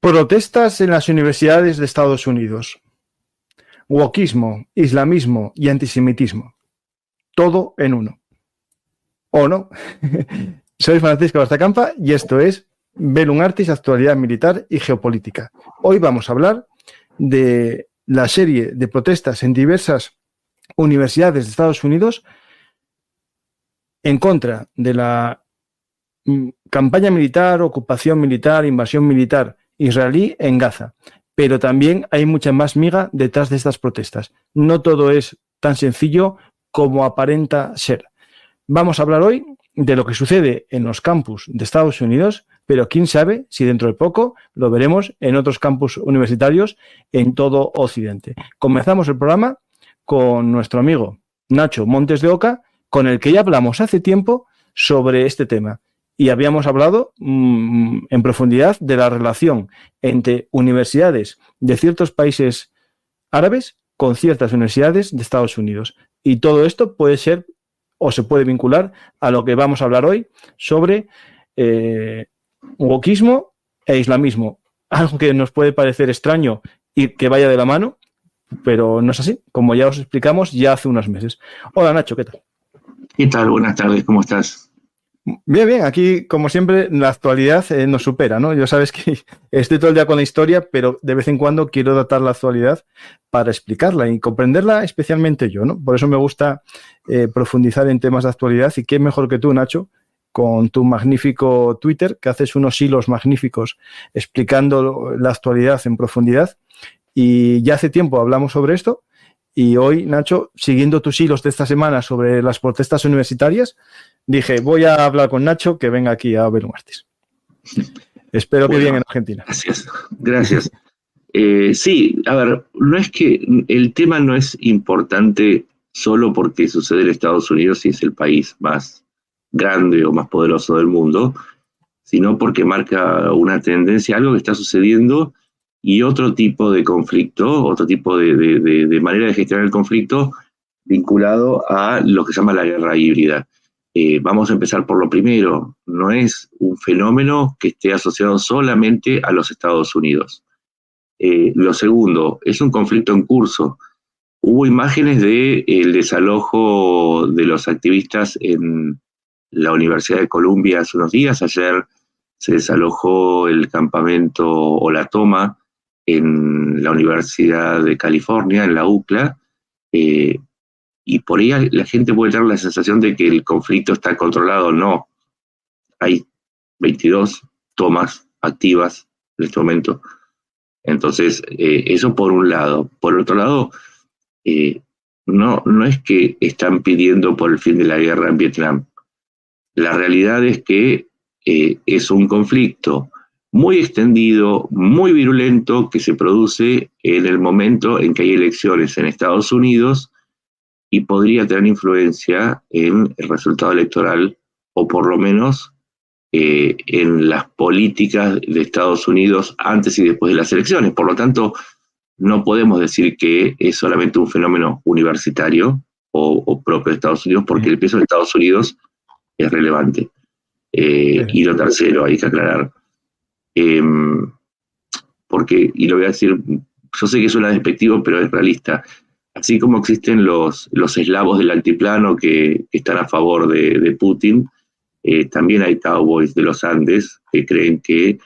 Protestas en las universidades de Estados Unidos. Wokismo, islamismo y antisemitismo. Todo en uno. ¿O no? Soy Francisco Bastacampa y esto es Velum Artis, actualidad militar y geopolítica. Hoy vamos a hablar de la serie de protestas en diversas universidades de Estados Unidos en contra de la campaña militar, ocupación militar, invasión militar israelí en Gaza. Pero también hay mucha más miga detrás de estas protestas. No todo es tan sencillo como aparenta ser. Vamos a hablar hoy de lo que sucede en los campus de Estados Unidos, pero quién sabe si dentro de poco lo veremos en otros campus universitarios en todo Occidente. Comenzamos el programa con nuestro amigo Nacho Montes de Oca, con el que ya hablamos hace tiempo sobre este tema. Y habíamos hablado en profundidad de la relación entre universidades de ciertos países árabes con ciertas universidades de Estados Unidos. Y todo esto puede ser o se puede vincular a lo que vamos a hablar hoy sobre wokismo e islamismo. Algo que nos puede parecer extraño y que vaya de la mano, pero no es así, como ya os explicamos ya hace unos meses. Hola Nacho, ¿qué tal? ¿Qué tal? Buenas tardes, ¿cómo estás? Bien, bien, aquí como siempre la actualidad nos supera, ¿no? Ya sabes que estoy todo el día con la historia, pero de vez en cuando quiero datar la actualidad para explicarla y comprenderla especialmente yo, ¿no? Por eso me gusta profundizar en temas de actualidad y qué mejor que tú, Nacho, con tu magnífico Twitter, que haces unos hilos magníficos explicando la actualidad en profundidad. Y ya hace tiempo hablamos sobre esto y hoy, Nacho, siguiendo tus hilos de esta semana sobre las protestas universitarias, dije, voy a hablar con Nacho que venga aquí a Velum Artis. Espero que bien en Argentina. Gracias. Sí, a ver, no es que el tema no es importante solo porque sucede en Estados Unidos y es el país más grande o más poderoso del mundo, sino porque marca una tendencia, algo que está sucediendo y otro tipo de conflicto, otro tipo de manera de gestionar el conflicto vinculado a lo que se llama la guerra híbrida. Vamos a empezar por lo primero, no es un fenómeno que esté asociado solamente a los Estados Unidos. Lo segundo, es un conflicto en curso. Hubo imágenes del desalojo de los activistas en la Universidad de Columbia hace unos días. Ayer se desalojó el campamento o la toma en la Universidad de California, en la UCLA, y por ahí la gente puede tener la sensación de que el conflicto está controlado. No, hay 22 tomas activas en este momento. Entonces, eso por un lado. Por otro lado, no es que están pidiendo por el fin de la guerra en Vietnam. La realidad es que es un conflicto muy extendido, muy virulento, que se produce en el momento en que hay elecciones en Estados Unidos y podría tener influencia en el resultado electoral, o por lo menos en las políticas de Estados Unidos antes y después de las elecciones. Por lo tanto, no podemos decir que es solamente un fenómeno universitario o propio de Estados Unidos, porque el peso de Estados Unidos es relevante. Y lo tercero, hay que aclarar, porque, y lo voy a decir, yo sé que suena despectivo, pero es realista. Así como existen los eslavos del altiplano que están a favor de Putin, también hay cowboys de los Andes que creen que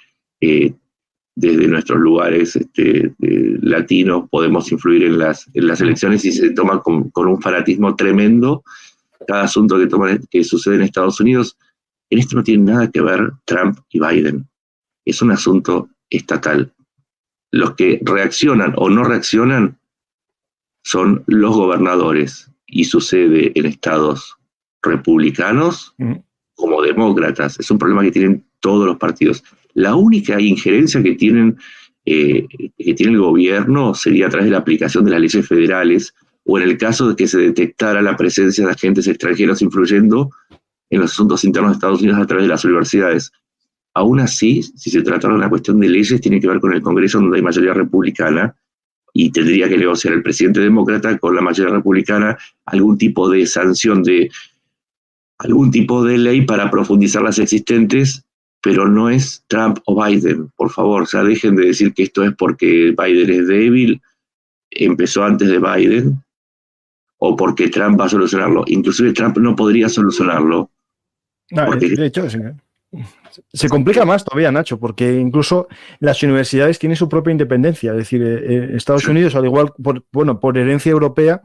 desde nuestros lugares latinos podemos influir en las elecciones, y se toma con un fanatismo tremendo cada asunto que sucede en Estados Unidos. En esto no tiene nada que ver Trump y Biden. Es un asunto estatal. Los que reaccionan o no reaccionan son los gobernadores, y sucede en estados republicanos como demócratas. Es un problema que tienen todos los partidos. La única injerencia que tiene el gobierno sería a través de la aplicación de las leyes federales, o en el caso de que se detectara la presencia de agentes extranjeros influyendo en los asuntos internos de Estados Unidos a través de las universidades. Aún así, si se tratara de una cuestión de leyes, tiene que ver con el Congreso, donde hay mayoría republicana, y tendría que negociar el presidente demócrata con la mayoría republicana algún tipo de sanción, algún tipo de ley para profundizar las existentes pero no es Trump o Biden, por favor, o sea, dejen de decir que esto es porque Biden es débil, empezó antes de Biden, o porque Trump va a solucionarlo. Inclusive Trump no podría solucionarlo. Porque de hecho, se complica más todavía, Nacho, porque incluso las universidades tienen su propia independencia. Es decir, Estados Unidos, al igual, por herencia europea,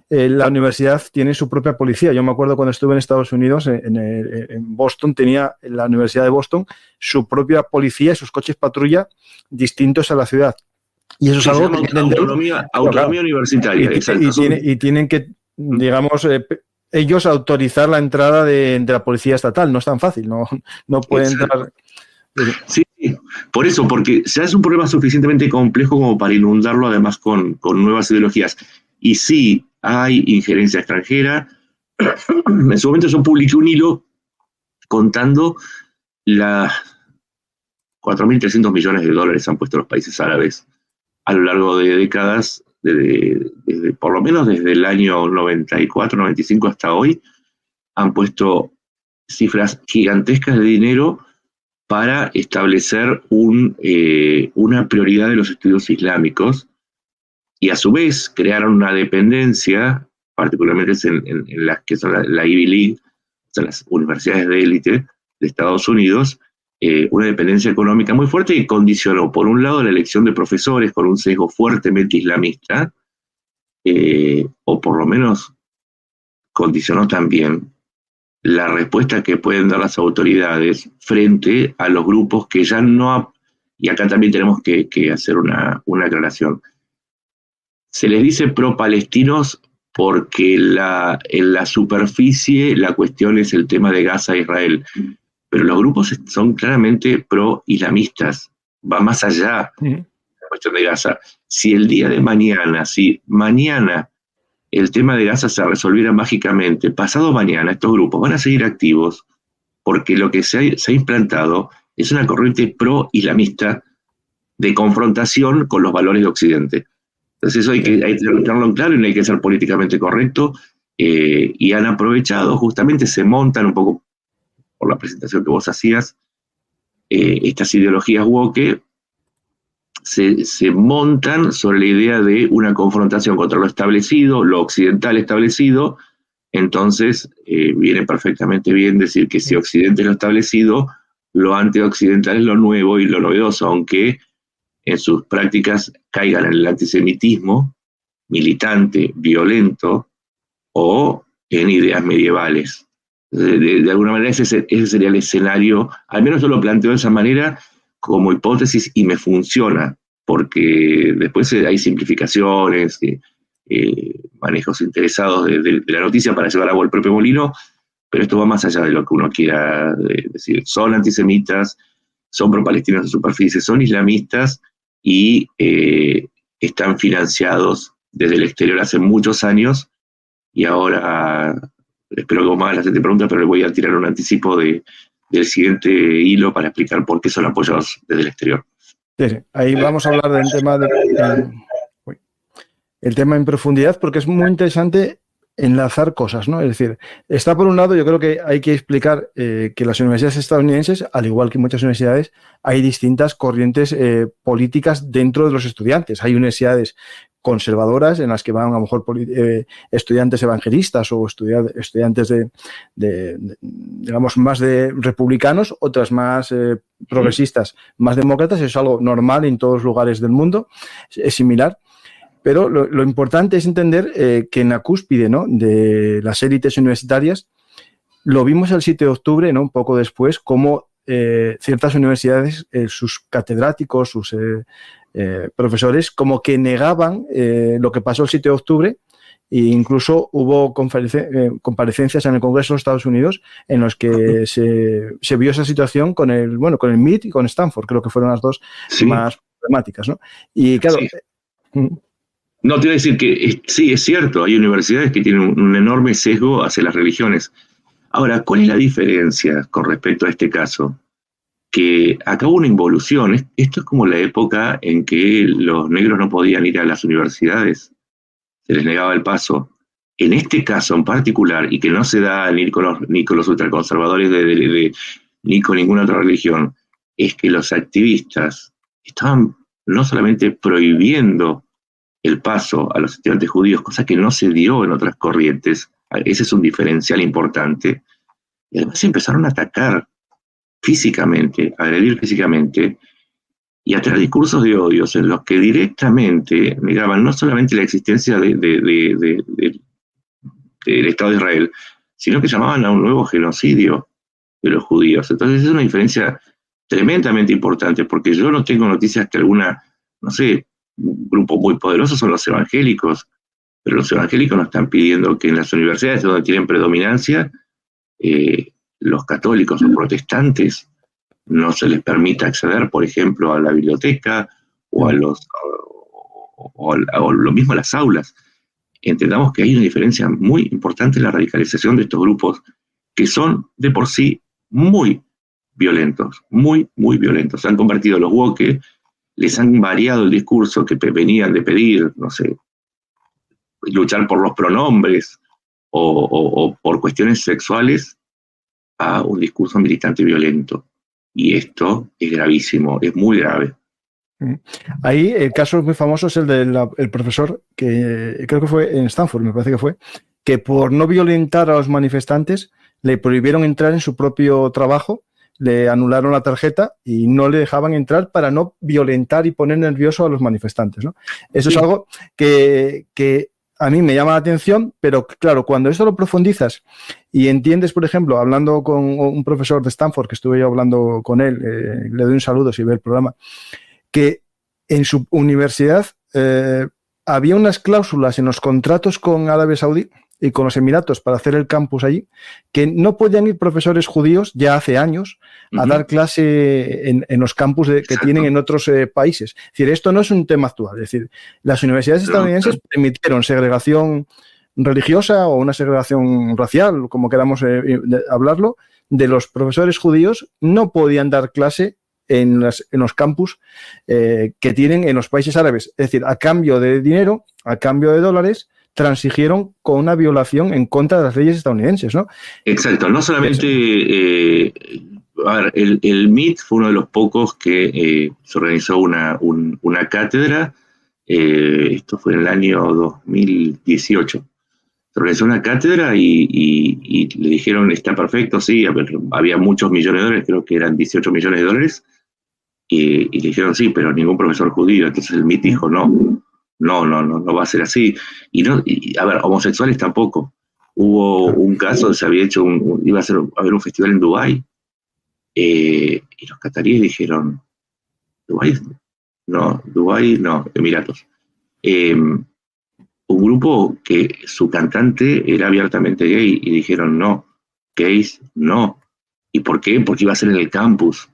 la universidad tiene su propia policía. Yo me acuerdo cuando estuve en Estados Unidos, en Boston, tenía la Universidad de Boston su propia policía y sus coches patrulla distintos a la ciudad. Y eso es algo que autonomía universitaria. Y tienen que, digamos, ellos autorizar la entrada de la policía estatal. No es tan fácil, no pueden entrar. Sí, por eso, porque ya es un problema suficientemente complejo como para inundarlo además con nuevas ideologías. Y sí, hay injerencia extranjera. En su momento yo publiqué un hilo contando las 4.300 millones de dólares han puesto los países árabes a lo largo de décadas, desde, por lo menos desde el año 94, 95 hasta hoy, han puesto cifras gigantescas de dinero para establecer una prioridad de los estudios islámicos, y a su vez crearon una dependencia, particularmente en las que son la Ivy League, o sea, las universidades de élite de Estados Unidos, una dependencia económica muy fuerte que condicionó, por un lado, la elección de profesores con un sesgo fuertemente islamista, o por lo menos condicionó también la respuesta que pueden dar las autoridades frente a los grupos que ya no... Y acá también tenemos que hacer una aclaración. Se les dice pro-palestinos porque en la superficie la cuestión es el tema de Gaza e Israel, pero los grupos son claramente pro-islamistas, va más allá de la cuestión de Gaza. Si el día de mañana, si mañana el tema de Gaza se resolviera mágicamente, pasado mañana estos grupos van a seguir activos porque lo que se ha implantado es una corriente pro-islamista de confrontación con los valores de Occidente. Entonces eso hay que tenerlo en claro y no hay que ser políticamente correcto, y han aprovechado, justamente se montan un poco por la presentación que vos hacías, estas ideologías woke se montan sobre la idea de una confrontación contra lo establecido, lo occidental establecido. Entonces viene perfectamente bien decir que si Occidente es lo establecido, lo antioccidental es lo nuevo y lo novedoso, aunque en sus prácticas caigan en el antisemitismo militante, violento, o en ideas medievales. De alguna manera ese sería el escenario, al menos yo lo planteo de esa manera como hipótesis y me funciona, porque después hay simplificaciones, manejos interesados de la noticia para llevar agua al propio molino, pero esto va más allá de lo que uno quiera decir. Son antisemitas, son pro-palestinos de superficie, son islamistas y están financiados desde el exterior hace muchos años, y ahora, espero que vos más la gente pregunta, pero le voy a tirar un anticipo del siguiente hilo para explicar por qué son apoyados desde el exterior. Sí, ahí vamos a hablar del tema el tema en profundidad, porque es muy interesante enlazar cosas, ¿no? Es decir, está por un lado, yo creo que hay que explicar que las universidades estadounidenses, al igual que muchas universidades, hay distintas corrientes políticas dentro de los estudiantes. Hay universidades conservadoras en las que van a lo mejor estudiantes evangelistas o estudiantes digamos, más de republicanos, otras más progresistas, más demócratas. Eso es algo normal en todos los lugares del mundo, es similar. Pero lo importante es entender que en la cúspide, ¿no?, de las élites universitarias, lo vimos el 7 de octubre, ¿no?, un poco después, cómo ciertas universidades, sus catedráticos, sus profesores, como que negaban lo que pasó el 7 de octubre, e incluso hubo comparecencias en el Congreso de los Estados Unidos en los que se vio esa situación con el MIT y con Stanford, creo que fueron las dos más problemáticas, ¿no? Y claro... Sí. No, te iba a decir que sí, es cierto, hay universidades que tienen un enorme sesgo hacia las religiones. Ahora, ¿cuál es la diferencia con respecto a este caso? Que acá hubo una involución. Esto es como la época en que los negros no podían ir a las universidades, se les negaba el paso. En este caso en particular, y que no se da ni con los ultraconservadores de ni con ninguna otra religión, es que los activistas estaban no solamente prohibiendo el paso a los estudiantes judíos, cosa que no se dio en otras corrientes, ese es un diferencial importante, y además empezaron a atacar físicamente, a agredir físicamente, y a tener discursos de odios en los que directamente negaban no solamente la existencia del Estado de Israel, sino que llamaban a un nuevo genocidio de los judíos. Entonces es una diferencia tremendamente importante, porque yo no tengo noticias que alguna, no sé, un grupo muy poderoso son los evangélicos, pero los evangélicos no están pidiendo que en las universidades donde tienen predominancia, los católicos o protestantes no se les permita acceder, por ejemplo, a la biblioteca o o lo mismo a las aulas. Entendamos que hay una diferencia muy importante en la radicalización de estos grupos, que son de por sí muy violentos, muy, muy violentos. Se han convertido los woke, les han variado el discurso que venían de pedir, no sé, luchar por los pronombres o por cuestiones sexuales, a un discurso militante violento. Y esto es gravísimo, es muy grave. Ahí el caso muy famoso es el del profesor, que creo que fue en Stanford, me parece que fue, que por no violentar a los manifestantes le prohibieron entrar en su propio trabajo, le anularon la tarjeta y no le dejaban entrar para no violentar y poner nervioso a los manifestantes, ¿no? Eso es algo que a mí me llama la atención, pero claro, cuando esto lo profundizas y entiendes, por ejemplo, hablando con un profesor de Stanford, que estuve yo hablando con él, le doy un saludo si ve el programa, que en su universidad había unas cláusulas en los contratos con Arabia Saudí y con los Emiratos para hacer el campus allí, que no podían ir profesores judíos ya hace años a dar clase en los campus que tienen en otros países. Es decir, esto no es un tema actual. Es decir, las universidades estadounidenses permitieron segregación religiosa o una segregación racial, como queramos hablarlo, de los profesores judíos. No podían dar clase en los campus que tienen en los países árabes. Es decir, a cambio de dinero, a cambio de dólares, transigieron con una violación en contra de las leyes estadounidenses, ¿no? Exacto, no solamente... a ver, el MIT fue uno de los pocos que se organizó una cátedra, esto fue en el año 2018. Se organizó una cátedra y le dijeron, está perfecto, sí, había muchos millones de dólares, creo que eran 18 millones de dólares, y le dijeron, sí, pero ningún profesor judío. Entonces el MIT dijo, no va a ser así. A ver, homosexuales tampoco. Hubo un caso, se había hecho, iba a haber un festival en Dubái, y los cataríes dijeron, Dubái no, Emiratos. Un grupo que su cantante era abiertamente gay y dijeron, no, gays, no. ¿Y por qué? Porque iba a ser en el campus.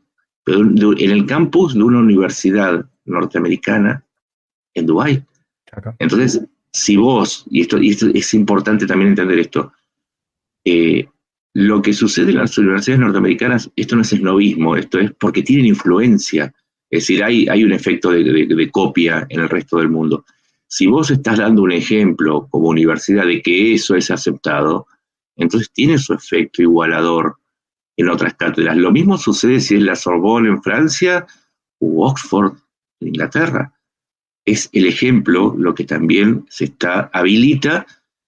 Pero en el campus de una universidad norteamericana en Dubái. Entonces, si vos, y esto es importante también entender esto, lo que sucede en las universidades norteamericanas, esto no es esnovismo, esto es porque tienen influencia, es decir, hay un efecto de copia en el resto del mundo. Si vos estás dando un ejemplo como universidad de que eso es aceptado, entonces tiene su efecto igualador en otras cátedras. Lo mismo sucede si es la Sorbonne en Francia u Oxford en Inglaterra. Es el ejemplo lo que también habilita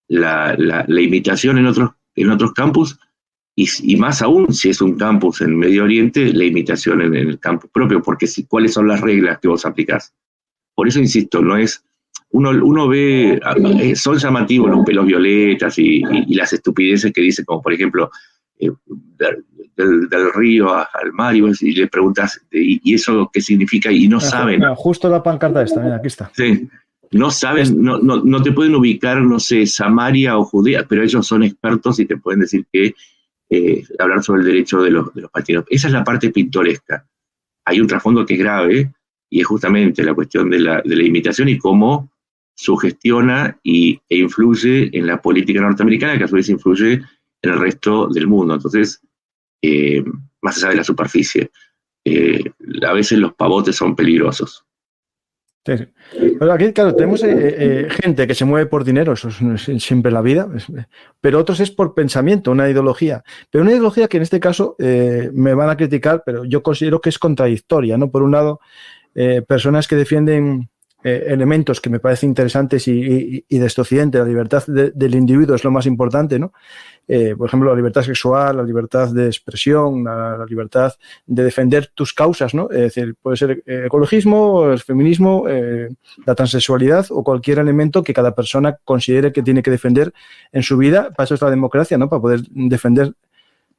la imitación en otros campus, y más aún si es un campus en Medio Oriente, la imitación en el campus propio, porque ¿cuáles son las reglas que vos aplicás? Por eso insisto, no es... Uno ve, son llamativos los pelos violetas y las estupideces que dicen, como por ejemplo, del río al mar, y le preguntas, ¿y eso qué significa? Y no saben. Justo la pancarta esta, mira, aquí está. Sí, no saben, no te pueden ubicar, no sé, Samaria o Judea, pero ellos son expertos y te pueden decir que hablar sobre el derecho de los palestinos. Esa es la parte pintoresca. Hay un trasfondo que es grave, y es justamente la cuestión de la imitación y cómo sugestiona e influye en la política norteamericana, que a su vez influye en el resto del mundo. Entonces, más allá de la superficie, a veces los pavotes son peligrosos. Sí, sí. Pero aquí, claro, tenemos gente que se mueve por dinero, eso es siempre la vida, pero otros es por pensamiento, una ideología. Pero una ideología que en este caso me van a criticar, pero yo considero que es contradictoria, ¿no? Por un lado, personas que defienden elementos que me parecen interesantes y desde Occidente, la libertad del individuo es lo más importante, ¿no? Por ejemplo, la libertad sexual, la libertad de expresión, la libertad de defender tus causas, ¿no? Es decir, puede ser ecologismo, el feminismo, la transexualidad o cualquier elemento que cada persona considere que tiene que defender en su vida. Para eso es la democracia, ¿no? Para poder defender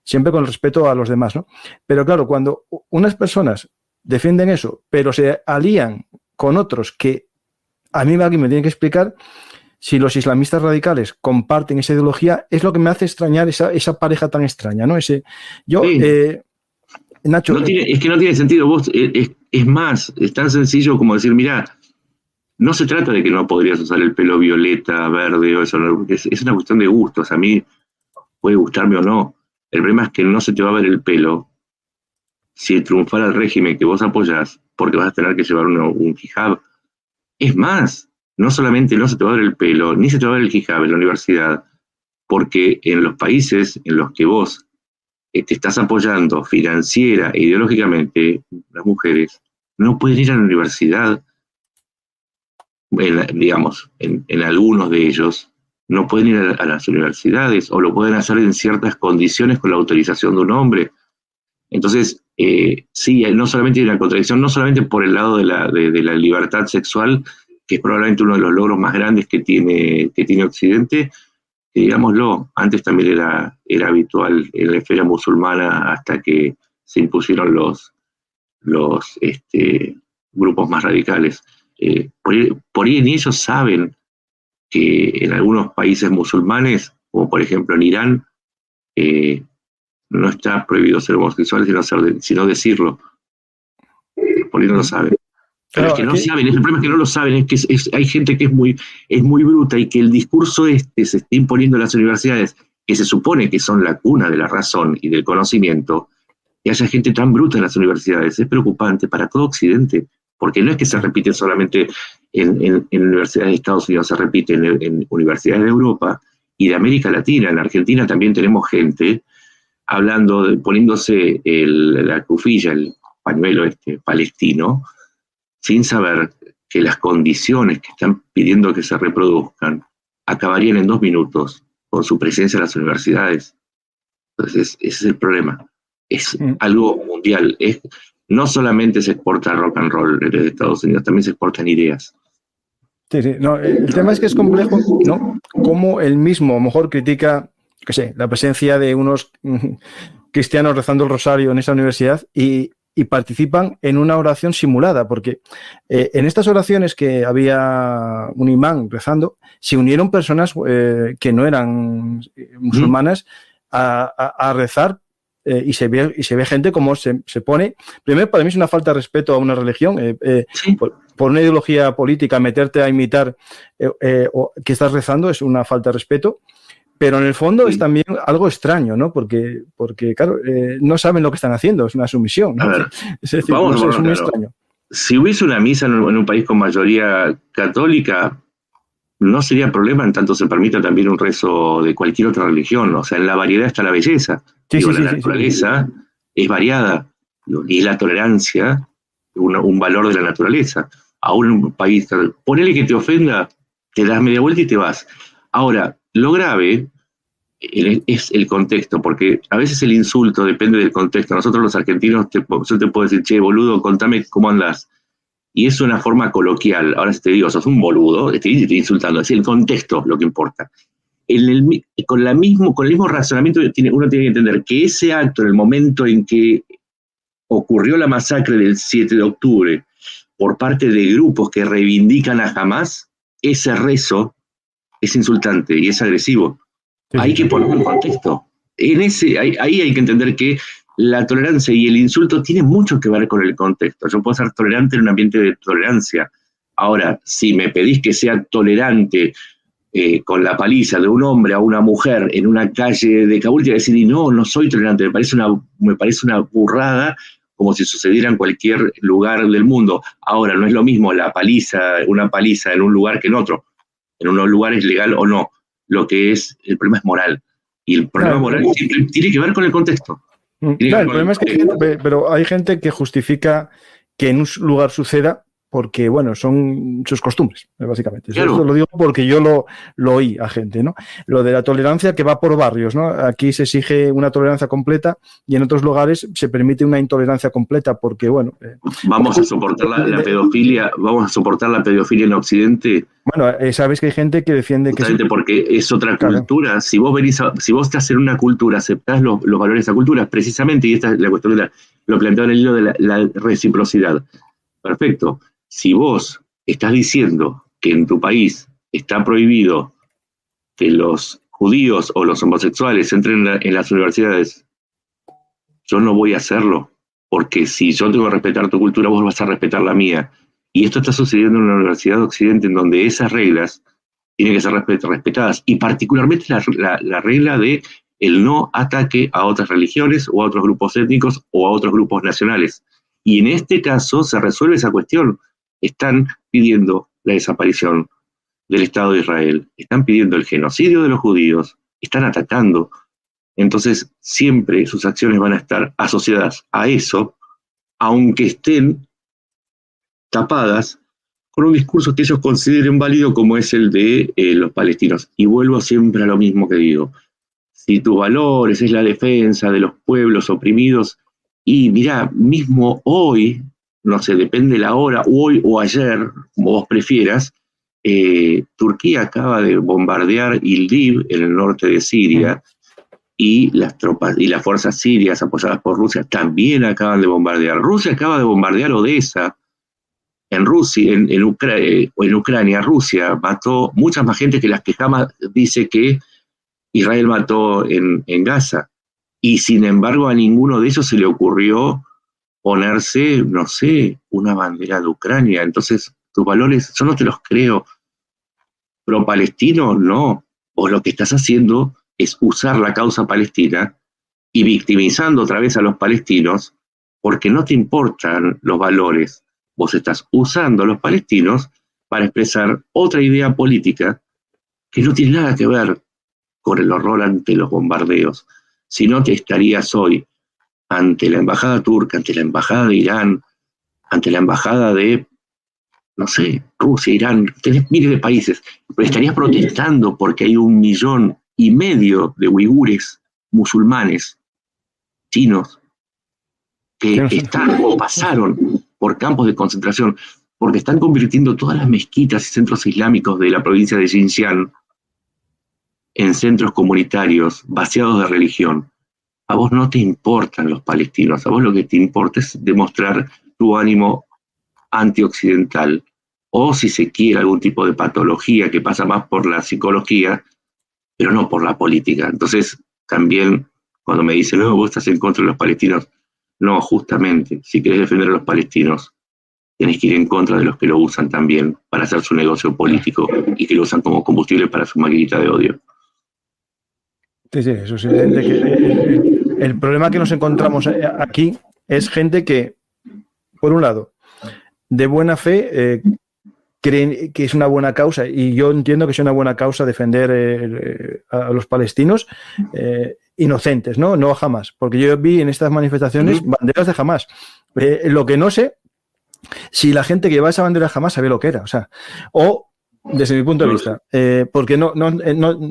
siempre con respeto a los demás, ¿no? Pero claro, cuando unas personas defienden eso, pero se alían con otros que a mí alguien me tiene que explicar si los islamistas radicales comparten esa ideología, es lo que me hace extrañar esa pareja tan extraña, ¿no? Sí. Nacho... es que no tiene sentido. Es más, es tan sencillo como decir, mira, no se trata de que no podrías usar el pelo violeta, verde o eso, es una cuestión de gustos. A mí puede gustarme o no. El problema es que no se te va a ver el pelo si triunfara el régimen que vos apoyás, porque vas a tener que llevar un hijab. Es más, no solamente no se te va a ver el pelo, ni se te va a ver el hijab en la universidad, porque en los países en los que vos te estás apoyando financiera e ideológicamente, las mujeres no pueden ir a la universidad, en algunos de ellos, no pueden ir a las universidades, o lo pueden hacer en ciertas condiciones con la autorización de un hombre. Entonces, sí, no solamente hay una contradicción, no solamente por el lado de la libertad sexual, que es probablemente uno de los logros más grandes que tiene Occidente, que digámoslo, antes también era habitual en la esfera musulmana hasta que se impusieron los grupos más radicales. Por ahí ni ellos saben que en algunos países musulmanes, como por ejemplo en Irán, no está prohibido ser homosexual, sino decirlo. Por ahí no lo saben. Pero es que no saben, el problema es que no lo saben, es que hay gente que es muy bruta y que el discurso se está imponiendo en las universidades, que se supone que son la cuna de la razón y del conocimiento, y haya gente tan bruta en las universidades. Es preocupante para todo Occidente, porque no es que se repite solamente en universidades de Estados Unidos, se repite en universidades de Europa y de América Latina. En Argentina también tenemos gente poniéndose la cufilla, el pañuelo palestino, sin saber que las condiciones que están pidiendo que se reproduzcan acabarían en 2 minutos con su presencia en las universidades. Entonces, ese es el problema. Es algo mundial. No solamente se exporta rock and roll desde Estados Unidos, también se exportan ideas. Sí, sí. No, el tema es que es complejo, ¿no? Cómo él mismo a lo mejor critica, qué sé, la presencia de unos cristianos rezando el rosario en esa universidad y participan en una oración simulada, porque en estas oraciones que había un imán rezando, se unieron personas que no eran musulmanas a rezar, y se ve gente como se pone. Primero, para mí es una falta de respeto a una religión, por una ideología política, meterte a imitar que estás rezando es una falta de respeto. Pero en el fondo es también algo extraño, ¿no? Porque claro, no saben lo que están haciendo, es una sumisión, ¿no? A ver, es decir, es muy extraño. Si hubiese una misa en un país con mayoría católica, no sería problema en tanto se permita también un rezo de cualquier otra religión. O sea, en la variedad está la belleza. La naturaleza es variada, y la tolerancia, un valor de la naturaleza. Aún en un país, ponele que te ofenda, te das media vuelta y te vas. Ahora, lo grave es el contexto, porque a veces el insulto depende del contexto. Nosotros los argentinos, yo te puedo decir, che, boludo, contame cómo andás. Y es una forma coloquial. Ahora si te digo, sos un boludo, te estoy insultando. Es el contexto lo que importa. Con el mismo razonamiento uno tiene que entender que ese acto, en el momento en que ocurrió la masacre del 7 de octubre, por parte de grupos que reivindican a Hamás, ese rezo es insultante y es agresivo. Hay que ponerlo en contexto. Ahí hay que entender que la tolerancia y el insulto tienen mucho que ver con el contexto. Yo puedo ser tolerante en un ambiente de tolerancia. Ahora, si me pedís que sea tolerante con la paliza de un hombre a una mujer en una calle de Kabul, te voy a decir, no soy tolerante, me parece una burrada, como si sucediera en cualquier lugar del mundo. Ahora, no es lo mismo una paliza en un lugar que en otro. En unos lugares legal o no. El problema es moral. Y el problema moral tiene que ver con el contexto. Claro, el problema es que pero hay gente que justifica que en un lugar suceda porque, bueno, son sus costumbres, básicamente. Claro. Esto lo digo porque yo lo oí a gente, ¿no? Lo de la tolerancia que va por barrios, ¿no? Aquí se exige una tolerancia completa y en otros lugares se permite una intolerancia completa porque, bueno... ¿Vamos a soportar la pedofilia? ¿Vamos a soportar la pedofilia en Occidente? Bueno, sabes que hay gente que defiende que... Justamente porque es otra cultura. Claro. Si vos estás en una cultura, aceptás los valores de esa cultura, precisamente, y esta es la cuestión de lo planteado en el hilo de la reciprocidad. Perfecto. Si vos estás diciendo que en tu país está prohibido que los judíos o los homosexuales entren en las universidades, yo no voy a hacerlo, porque si yo tengo que respetar tu cultura, vos vas a respetar la mía. Y esto está sucediendo en una universidad de Occidente en donde esas reglas tienen que ser respetadas, y particularmente la regla de el no ataque a otras religiones o a otros grupos étnicos o a otros grupos nacionales. Y en este caso se resuelve esa cuestión. Están pidiendo la desaparición del Estado de Israel, están pidiendo el genocidio de los judíos, están atacando. Entonces, siempre sus acciones van a estar asociadas a eso, aunque estén tapadas con un discurso que ellos consideren válido como es el de los palestinos. Y vuelvo siempre a lo mismo que digo. Si tus valores es la defensa de los pueblos oprimidos, y mirá, mismo hoy, no sé, depende la hora, hoy o ayer, como vos prefieras, Turquía acaba de bombardear Idlib, en el norte de Siria, y las tropas y las fuerzas sirias apoyadas por Rusia también acaban de bombardear. Rusia acaba de bombardear Odessa. En Rusia, en Ucrania, Rusia mató mucha más gente que las que jamás dice que Israel mató en Gaza. Y sin embargo a ninguno de ellos se le ocurrió ponerse, no sé, una bandera de Ucrania. Entonces, tus valores, yo no te los creo. Pro-palestino, no. Vos lo que estás haciendo es usar la causa palestina y victimizando otra vez a los palestinos porque no te importan los valores. Vos estás usando a los palestinos para expresar otra idea política que no tiene nada que ver con el horror ante los bombardeos. Si no, te estarías hoy ante la embajada turca, ante la embajada de Irán, ante la embajada de, no sé, Rusia, Irán, tenés miles de países, pero estarías protestando porque hay 1,5 millones de uigures musulmanes, chinos, que están o pasaron por campos de concentración, porque están convirtiendo todas las mezquitas y centros islámicos de la provincia de Xinjiang en centros comunitarios vaciados de religión. A vos no te importan los palestinos, a vos lo que te importa es demostrar tu ánimo antioccidental, o si se quiere algún tipo de patología que pasa más por la psicología, pero no por la política. Entonces, también cuando me dicen, no, vos estás en contra de los palestinos, no, justamente, si querés defender a los palestinos, tenés que ir en contra de los que lo usan también para hacer su negocio político y que lo usan como combustible para su maquinita de odio. Sí, eso es evidente que el problema que nos encontramos aquí es gente que, por un lado, de buena fe creen que es una buena causa, y yo entiendo que es una buena causa defender a los palestinos inocentes, no Hamás, porque yo vi en estas manifestaciones banderas de Hamás. Lo que no sé, si la gente que lleva esa bandera Hamás sabía lo que era, o desde mi punto de vista, porque no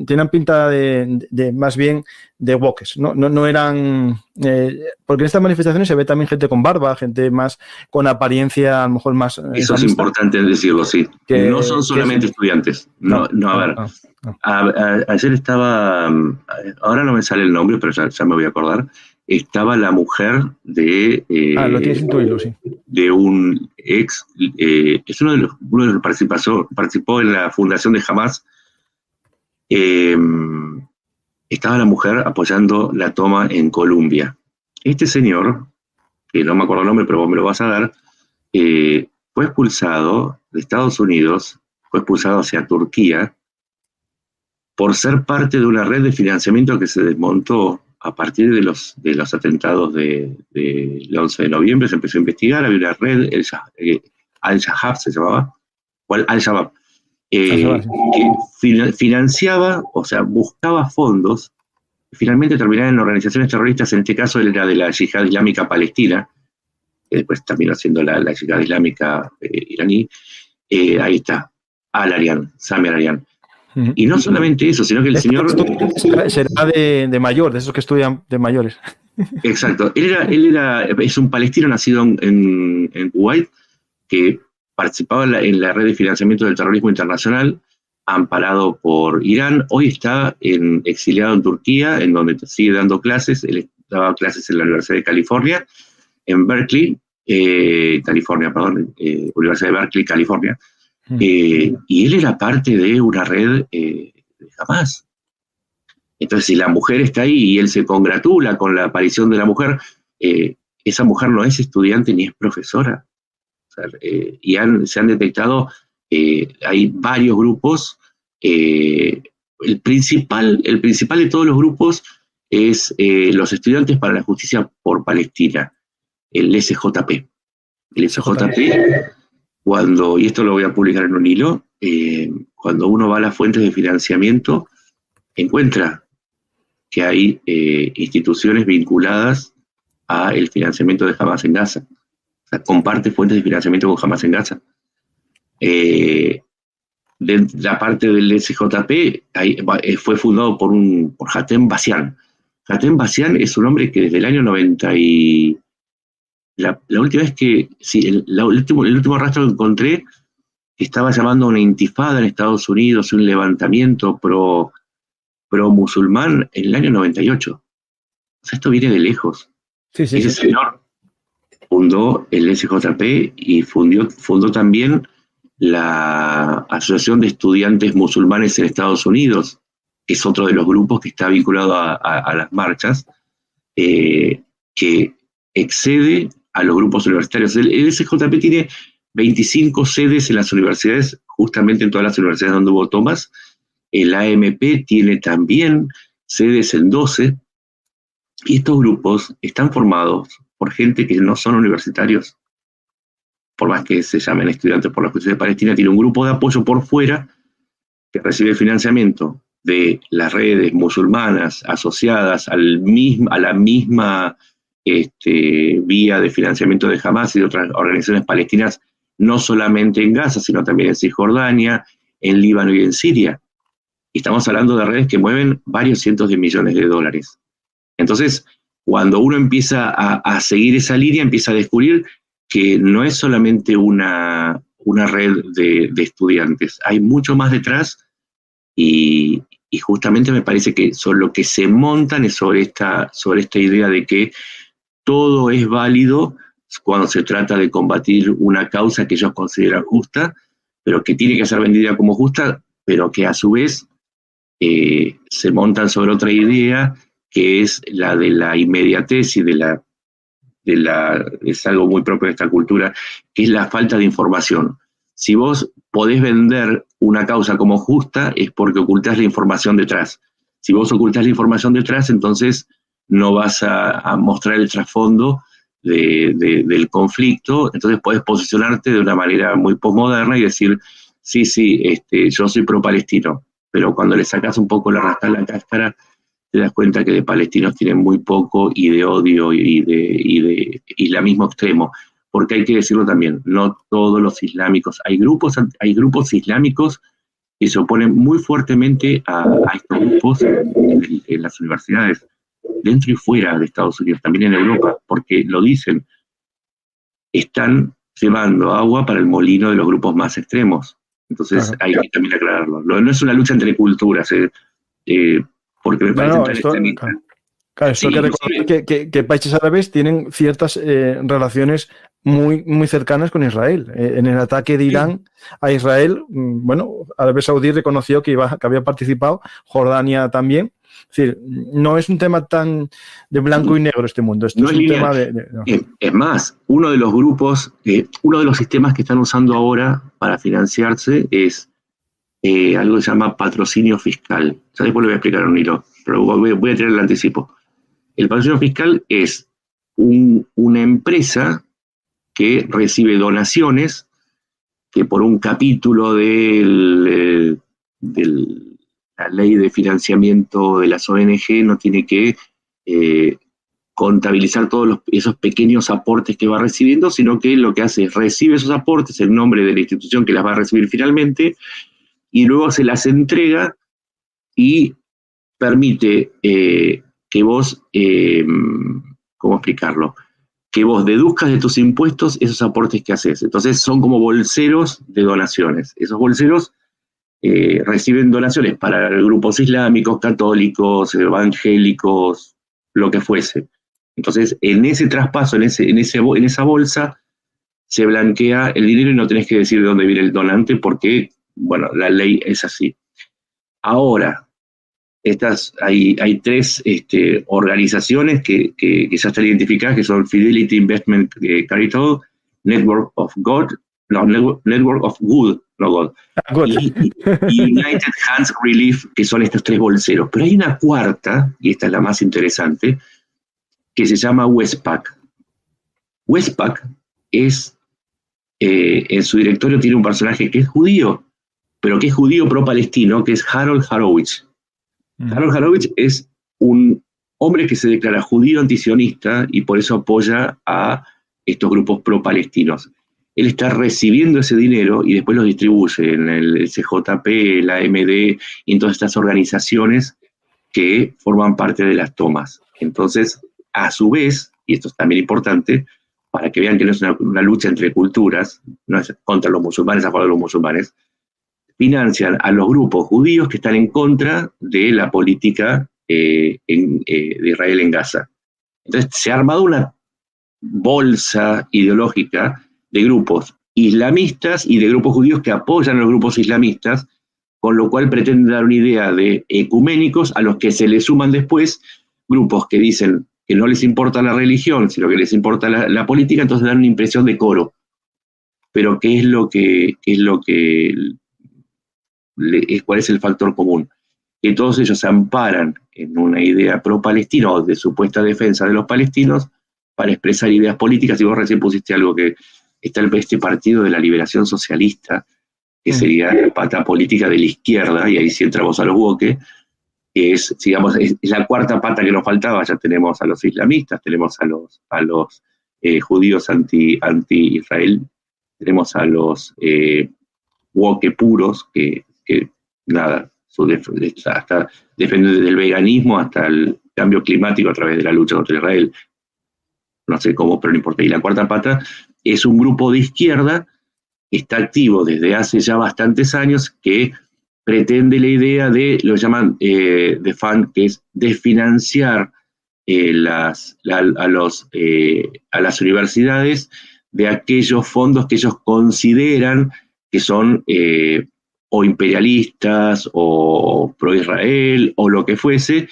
tenían pinta de más bien de woques, no eran, porque en estas manifestaciones se ve también gente con barba, gente más con apariencia a lo mejor más... Eso es importante decirlo, sí. No son solamente estudiantes. Ayer estaba, ahora no me sale el nombre, pero ya me voy a acordar, estaba la mujer de... lo tienes en tu hilo, sí. De un ex, es uno de los que participó en la fundación de Hamás. Estaba la mujer apoyando la toma en Colombia. Este señor, que no me acuerdo el nombre, pero vos me lo vas a dar, fue expulsado de Estados Unidos, fue expulsado hacia Turquía, por ser parte de una red de financiamiento que se desmontó a partir de los atentados del 11 de noviembre, se empezó a investigar, había una red, Al-Shahab se llamaba, o Al-Shabaab, que financiaba, o sea, buscaba fondos, y finalmente terminaron en organizaciones terroristas. En este caso era de la Yihad Islámica Palestina, que después terminó siendo la Yihad Islámica iraní. Ahí está, Al-Arian, Sami Al-Arian. Y no solamente eso, sino que el señor... Será de mayor, de esos que estudian de mayores. Exacto. Es un palestino nacido en Kuwait, que participaba en la red de financiamiento del terrorismo internacional, amparado por Irán. Hoy está exiliado en Turquía, en donde sigue dando clases. Él daba clases en la Universidad de California, en Berkeley, California, perdón, Universidad de Berkeley, California. Y él era parte de una red de Hamás. Entonces, si la mujer está ahí y él se congratula con la aparición de la mujer, esa mujer no es estudiante ni es profesora. O sea, y se han detectado, hay varios grupos. El principal de todos los grupos es los Estudiantes para la Justicia por Palestina, el SJP. El SJP, y esto lo voy a publicar en un hilo, cuando uno va a las fuentes de financiamiento, encuentra que hay instituciones vinculadas al financiamiento de Hamás en Gaza. O sea, comparte fuentes de financiamiento con Hamás en Gaza. De la parte del SJP fue fundado por Hatem Bassian. Hatem Bassian es un hombre que desde el año 90 y... La última vez que... Sí, el último rastro que encontré estaba llamando a una intifada en Estados Unidos, un levantamiento pro musulmán en el año 98. O sea, esto viene de lejos. Ese señor fundó el SJP y fundó también la Asociación de Estudiantes Musulmanes en Estados Unidos, que es otro de los grupos que está vinculado a las marchas, que excede a los grupos universitarios. El SJP tiene 25 sedes en las universidades, justamente en todas las universidades donde hubo tomas. El AMP tiene también sedes en 12, y estos grupos están formados por gente que no son universitarios, por más que se llamen Estudiantes por la Justicia de Palestina. Tiene un grupo de apoyo por fuera que recibe financiamiento de las redes musulmanas asociadas a la misma vía de financiamiento de Hamás y de otras organizaciones palestinas, no solamente en Gaza, sino también en Cisjordania, en Líbano y en Siria. Y estamos hablando de redes que mueven varios cientos de millones de dólares. Entonces, cuando uno empieza a seguir esa línea, empieza a descubrir que no es solamente una red de estudiantes, hay mucho más detrás, y justamente me parece que lo que se montan es sobre esta idea de que todo es válido cuando se trata de combatir una causa que ellos consideran justa, pero que tiene que ser vendida como justa, pero que a su vez se montan sobre otra idea, que es la de la inmediatez y es algo muy propio de esta cultura, que es la falta de información. Si vos podés vender una causa como justa, es porque ocultás la información detrás. Si vos ocultás la información detrás, entonces no vas a mostrar el trasfondo del conflicto. Entonces podés posicionarte de una manera muy posmoderna y decir, sí, yo soy pro-palestino, pero cuando le sacás un poco la cáscara, te das cuenta que de palestinos tienen muy poco, y de odio y de islamismo extremo. Porque hay que decirlo también, no todos los islámicos, hay grupos islámicos que se oponen muy fuertemente a estos grupos en las universidades, dentro y fuera de Estados Unidos, también en Europa, porque lo dicen, están llevando agua para el molino de los grupos más extremos. Entonces hay que también aclararlo. No es una lucha entre culturas, porque me parece tan extremista. Claro, esto hay que recordar que países árabes tienen ciertas relaciones muy, muy cercanas con Israel. En el ataque de Irán a Israel, Arabia Saudí reconoció que había participado, Jordania también. Es decir, no es un tema tan de blanco y negro este mundo. Esto no es un tema no. Es más, uno de los grupos, uno de los sistemas que están usando ahora para financiarse es algo que se llama patrocinio fiscal. Ya después lo voy a explicar en un hilo, pero voy a tener el anticipo. El patrocinio fiscal es una empresa que recibe donaciones que por un capítulo de la ley de financiamiento de las ONG no tiene que contabilizar todos esos pequeños aportes que va recibiendo, sino que lo que hace es recibe esos aportes en nombre de la institución que las va a recibir finalmente y luego se las entrega y permite que vos, ¿cómo explicarlo? Que vos deduzcas de tus impuestos esos aportes que haces. Entonces son como bolseros de donaciones. Esos bolseros reciben donaciones para grupos islámicos, católicos, evangélicos, lo que fuese. Entonces, en ese traspaso, en esa bolsa, se blanquea el dinero y no tenés que decir de dónde viene el donante porque, bueno, la ley es así. Ahora, hay tres organizaciones que ya están identificadas, que son Fidelity Investment Capital, Network of Good, no God, y United Hands Relief, que son estos tres bolseros. Pero hay una cuarta, y esta es la más interesante, que se llama Westpac. Westpac es, en su directorio tiene un personaje que es judío, pero que es judío pro-palestino, que es Harold Horowitz. Harold Horowitz es un hombre que se declara judío antisionista y por eso apoya a estos grupos pro-palestinos. Él está recibiendo ese dinero y después lo distribuye en el CJP, la AMD y en todas estas organizaciones que forman parte de las tomas. Entonces, a su vez, y esto es también importante, para que vean que no es una lucha entre culturas, no es contra los musulmanes, a favor de los musulmanes, financian a los grupos judíos que están en contra de la política de Israel en Gaza. Entonces se ha armado una bolsa ideológica de grupos islamistas y de grupos judíos que apoyan a los grupos islamistas, con lo cual pretenden dar una idea de ecuménicos a los que se le suman después grupos que dicen que no les importa la religión, sino que les importa la política, entonces dan una impresión de coro. Pero ¿cuál es el factor común? Que todos ellos se amparan en una idea pro-palestina o de supuesta defensa de los palestinos para expresar ideas políticas. Y vos recién pusiste algo que está este partido de la liberación socialista, que sería la pata política de la izquierda, y ahí sí entramos a los woke, que es, digamos, es la cuarta pata que nos faltaba. Ya tenemos a los islamistas, tenemos a los judíos anti-Israel, tenemos a los woke puros, que nada, hasta depende del veganismo hasta el cambio climático a través de la lucha contra Israel. No sé cómo, pero no importa. Y la cuarta pata es un grupo de izquierda que está activo desde hace ya bastantes años, que pretende la idea de, lo llaman de FAN, que es desfinanciar a las universidades de aquellos fondos que ellos consideran que son o imperialistas o pro-Israel o lo que fuese,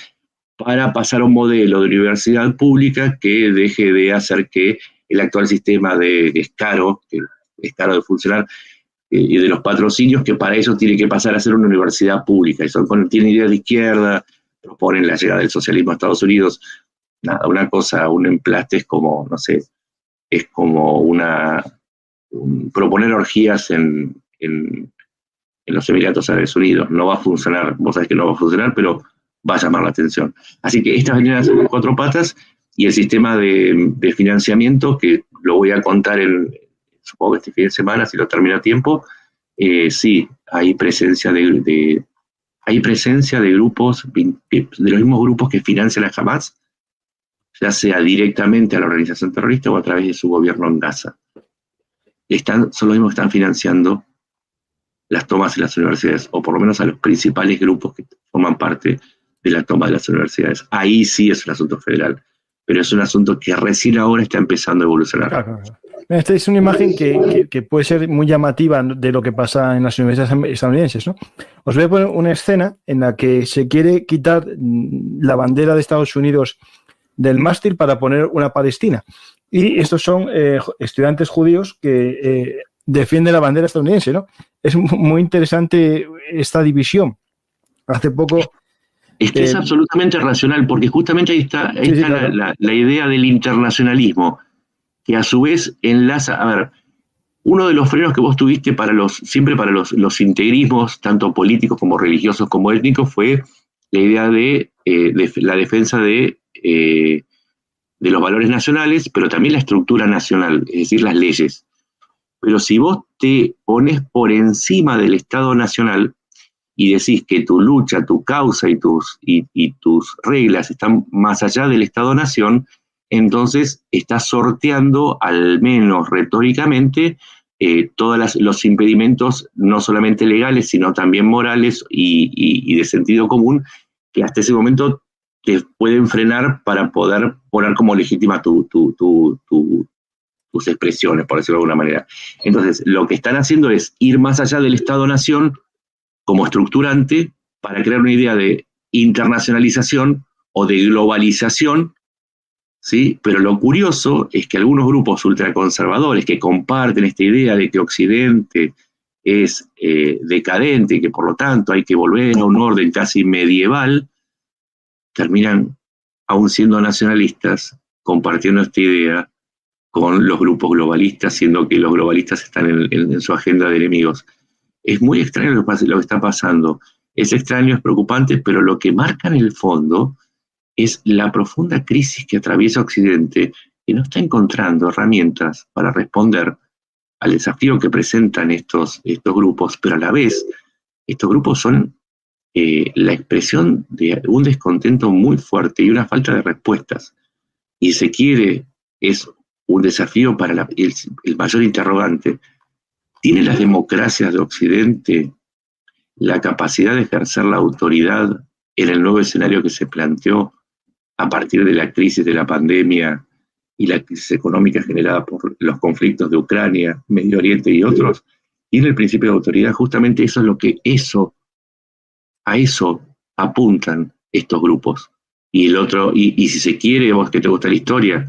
para pasar a un modelo de universidad pública que deje de hacer que el actual sistema que es caro de funcionar, y de los patrocinios, que para eso tiene que pasar a ser una universidad pública. Tienen ideas de izquierda, proponen la llegada del socialismo a Estados Unidos. Nada, un emplaste es como, no sé, es como proponer orgías en los Emiratos Árabes Unidos. No va a funcionar, vos sabés que no va a funcionar, pero va a llamar la atención. Así que estas venían a ser las cuatro patas, y el sistema de financiamiento, que lo voy a contar supongo que este fin de semana, si lo termino a tiempo, sí, hay presencia de grupos, de los mismos grupos que financian a Hamas, ya sea directamente a la organización terrorista o a través de su gobierno en Gaza. Son los mismos que están financiando las tomas en las universidades, o por lo menos a los principales grupos que forman parte de la toma de las universidades. Ahí sí es un asunto federal, pero es un asunto que recién ahora está empezando a evolucionar. Claro. Esta es una imagen que puede ser muy llamativa de lo que pasa en las universidades estadounidenses, ¿no? Os voy a poner una escena en la que se quiere quitar la bandera de Estados Unidos del mástil para poner una palestina. Y estos son estudiantes judíos que defienden la bandera estadounidense, ¿no? Es muy interesante esta división. Hace poco... Es que es absolutamente racional, porque justamente ahí está claro. la idea del internacionalismo, que a su vez enlaza, a ver, uno de los frenos que vos tuviste siempre para los integrismos, tanto políticos como religiosos como étnicos, fue la idea de la defensa de los valores nacionales, pero también la estructura nacional, es decir, las leyes. Pero si vos te pones por encima del Estado nacional y decís que tu lucha, tu causa y tus reglas están más allá del Estado-nación, entonces estás sorteando, al menos retóricamente, todos los impedimentos, no solamente legales, sino también morales y de sentido común, que hasta ese momento te pueden frenar para poder poner como legítima tus expresiones, por decirlo de alguna manera. Entonces, lo que están haciendo es ir más allá del Estado-nación como estructurante para crear una idea de internacionalización o de globalización, ¿sí? Pero lo curioso es que algunos grupos ultraconservadores que comparten esta idea de que Occidente es decadente y que por lo tanto hay que volver a un orden casi medieval, terminan, aún siendo nacionalistas, compartiendo esta idea con los grupos globalistas, siendo que los globalistas están en su agenda de enemigos. Es muy extraño lo que está pasando. Es extraño, es preocupante, pero lo que marca en el fondo es la profunda crisis que atraviesa Occidente, que no está encontrando herramientas para responder al desafío que presentan estos grupos, pero a la vez estos grupos son la expresión de un descontento muy fuerte y una falta de respuestas. Y se quiere, es un desafío para el mayor interrogante. ¿Tienen las democracias de Occidente la capacidad de ejercer la autoridad en el nuevo escenario que se planteó a partir de la crisis de la pandemia y la crisis económica generada por los conflictos de Ucrania, Medio Oriente y otros? Tiene el principio de autoridad. Justamente eso es lo que a eso apuntan estos grupos. Y el otro, y si se quiere, vos que te gusta la historia,